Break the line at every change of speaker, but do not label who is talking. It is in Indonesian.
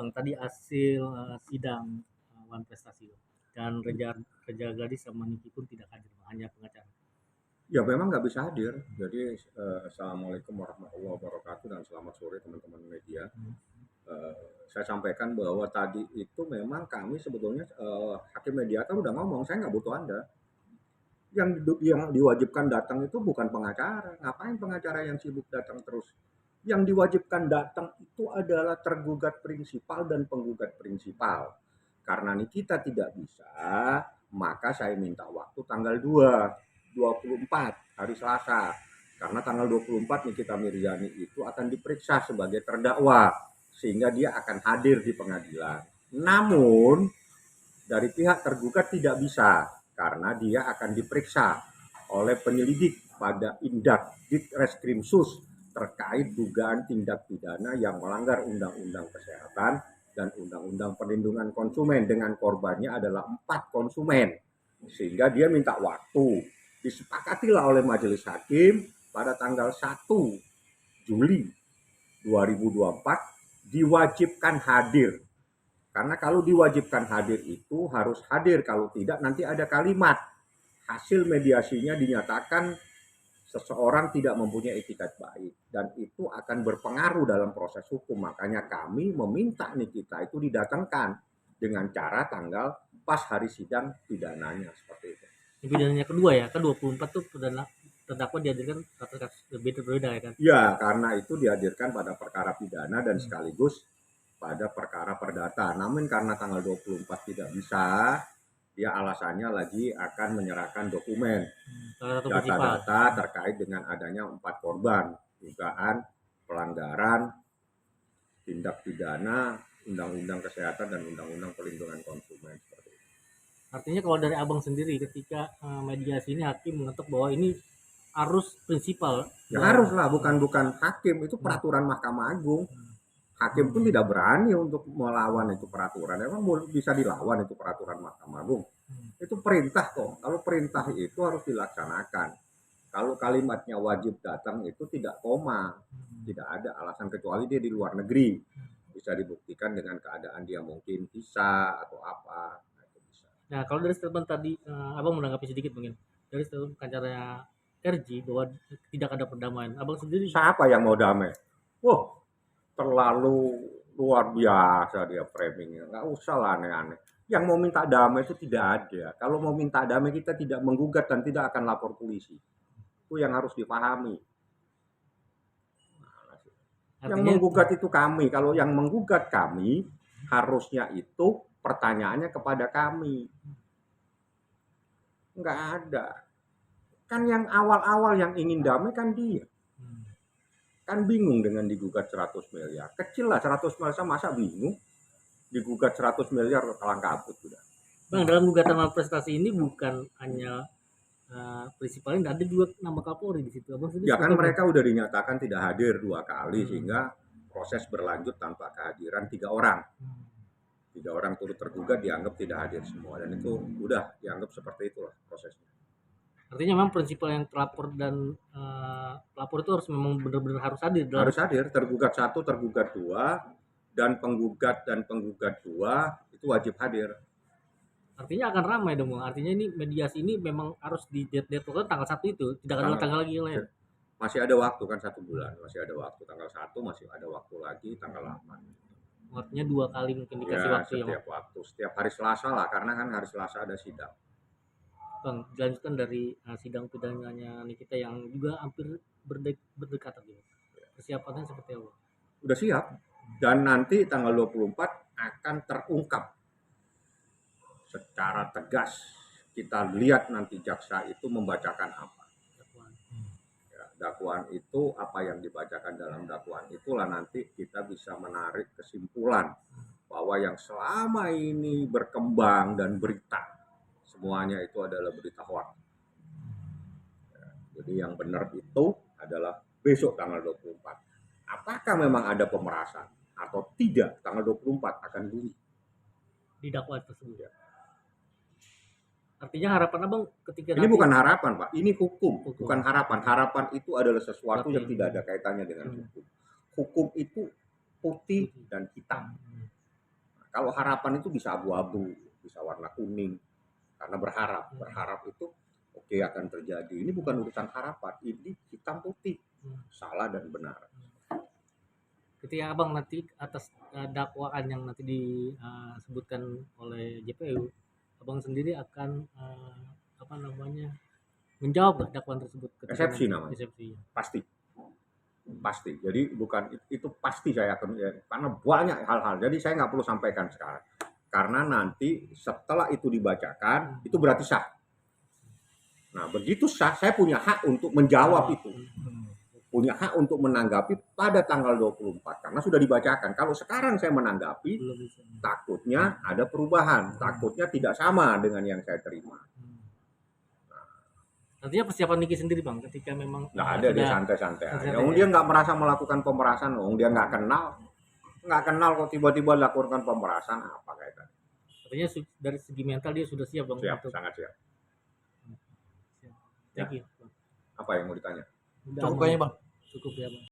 Bang, tadi hasil sidang Wan Prestasi dan Reja Gadis sama Niki pun tidak hadir, Bang, hanya pengacara.
Ya memang nggak bisa hadir. Jadi Assalamualaikum warahmatullahi wabarakatuh dan selamat sore teman-teman media. Saya sampaikan bahwa tadi itu memang kami sebetulnya hakim mediator udah ngomong saya nggak butuh Anda. Yang diwajibkan datang itu bukan pengacara. Ngapain pengacara yang sibuk datang terus? Yang diwajibkan datang itu adalah tergugat prinsipal dan penggugat prinsipal. Karena kita tidak bisa, maka saya minta waktu tanggal 24 hari Selasa. Karena tanggal 24 Nikita Mirzani itu akan diperiksa sebagai terdakwa sehingga dia akan hadir di pengadilan. Namun dari pihak tergugat tidak bisa karena dia akan diperiksa oleh penyelidik pada Indak Ditreskrimsus terkait dugaan tindak pidana yang melanggar Undang-Undang Kesehatan dan Undang-Undang Perlindungan Konsumen dengan korbannya adalah 4 konsumen. Sehingga dia minta waktu. Disepakatilah oleh majelis hakim pada tanggal 1 Juli 2024 diwajibkan hadir. Karena kalau diwajibkan hadir itu harus hadir, kalau tidak nanti ada kalimat hasil mediasinya dinyatakan seseorang tidak mempunyai etikat baik dan itu akan berpengaruh dalam proses hukum. Makanya kami meminta Nikita itu didatangkan dengan cara tanggal pas hari sidang pidananya seperti itu.
Pidananya kedua ya, kan 24 tuh terdakwa dihadirkan satu kasus berbeda ya kan?
Ya, karena itu dihadirkan pada perkara pidana dan sekaligus pada perkara perdata. Namun karena tanggal 24 tidak bisa, dia alasannya lagi akan menyerahkan dokumen data-data terkait dengan adanya 4 korban dugaan pelanggaran tindak pidana Undang-Undang Kesehatan dan Undang-Undang Perlindungan Konsumen.
Artinya kalau dari abang sendiri ketika mediasi ini hakim mengetuk bahwa ini harus prinsipal.
Ya haruslah, bukan hakim, itu peraturan Mahkamah Agung. Hakim pun tidak berani untuk melawan itu peraturan. Emang bisa dilawan itu peraturan Mahkamah Agung? Itu perintah kok. Kalau perintah itu harus dilaksanakan. Kalau kalimatnya wajib datang itu tidak koma. Tidak ada alasan kecuali dia di luar negeri. Bisa dibuktikan dengan keadaan dia mungkin visa atau apa.
Nah, kalau dari statement tadi, abang menanggapi sedikit mungkin. Dari statement pengacaranya RJ bahwa tidak ada perdamaian. Abang sendiri
siapa yang mau damai? Wah, terlalu luar biasa dia framingnya. Nggak usah lah aneh-aneh. Yang mau minta damai itu tidak ada. Kalau mau minta damai kita tidak menggugat dan tidak akan lapor polisi. Itu yang harus dipahami. Yang menggugat itu kami. Kalau yang menggugat kami, harusnya itu pertanyaannya kepada kami. Nggak ada. Kan yang awal-awal yang ingin damai kan dia. Kan bingung dengan digugat 100 miliar. Kecil lah 100 miliar, masa bingung? Digugat 100 miliar kalang kabut sudah.
Bang, dalam gugatan prestasi ini bukan hanya prinsipalnya, ada juga nama Kapolri di situ. Abang
ya kan mereka udah dinyatakan tidak hadir 2 kali sehingga proses berlanjut tanpa kehadiran 3 orang. 3 orang turut tergugat dianggap tidak hadir semua dan itu udah dianggap seperti itulah prosesnya.
Artinya memang prinsipal yang terlapor dan pelapor itu harus memang benar-benar harus hadir.
Harus hadir, tergugat 1, tergugat 2, dan penggugat 2 itu wajib hadir.
Artinya akan ramai dong, artinya ini mediasi ini memang harus di deadline tanggal 1 itu, tidak ada tanggal lagi yang lain.
Masih ada waktu kan 1 bulan, masih ada waktu tanggal 1, masih ada waktu lagi tanggal 8.
Artinya 2 kali mungkin dikasih
ya,
waktu
setiap hari Selasa lah, karena kan hari Selasa ada sidang.
Bang, dilanjutkan dari sidang pidananya Nikita yang juga hampir berdekatan gitu. Persiapannya seperti apa?
Udah siap. Dan nanti tanggal 24 akan terungkap secara tegas. Kita lihat nanti jaksa itu membacakan apa. Dakwaan itu apa yang dibacakan dalam dakwaan itulah nanti kita bisa menarik kesimpulan bahwa yang selama ini berkembang dan berita semuanya itu adalah berita hoax. Jadi yang benar itu adalah besok tanggal 24. Apakah memang ada pemerasan atau tidak, tanggal 24 akan bunyi
di dakwaan tersebut. Ya. Artinya harapan abang ketika
ini bukan harapan Pak, ini hukum. Bukan harapan. Harapan itu adalah sesuatu yang tidak ada kaitannya dengan hukum. Hukum itu putih dan hitam. Kalau harapan itu bisa abu-abu, bisa warna kuning, karena berharap itu oke akan terjadi. Ini bukan urusan harapan, ini hitam putih, salah dan benar.
Ketika abang nanti atas dakwaan yang nanti disebutkan oleh JPU, abang sendiri akan apa namanya menjawab nggak dakwaan tersebut?
Eksepsi namanya.
Eksepsi.
Pasti. Jadi bukan itu pasti saya akan ya, karena banyak hal-hal. Jadi saya nggak perlu sampaikan sekarang. Karena nanti setelah itu dibacakan itu berarti sah. Nah begitu sah, saya punya hak untuk menjawab itu. Punya hak untuk menanggapi pada tanggal 24 karena sudah dibacakan. Kalau sekarang saya menanggapi, takutnya ada perubahan, takutnya tidak sama dengan yang saya terima.
Artinya persiapan Niki sendiri bang, ketika memang
nggak ada dia santai-santai aja. Dia nggak merasa melakukan pemerasan, dia nggak kenal kok tiba-tiba lakukan pemerasan apa kaitan.
Artinya dari segi mental dia sudah siap bang.
Siap, sangat siap.
Thank you.
Apa yang mau ditanya?
Cukup kayaknya bang. Cukup ya bang.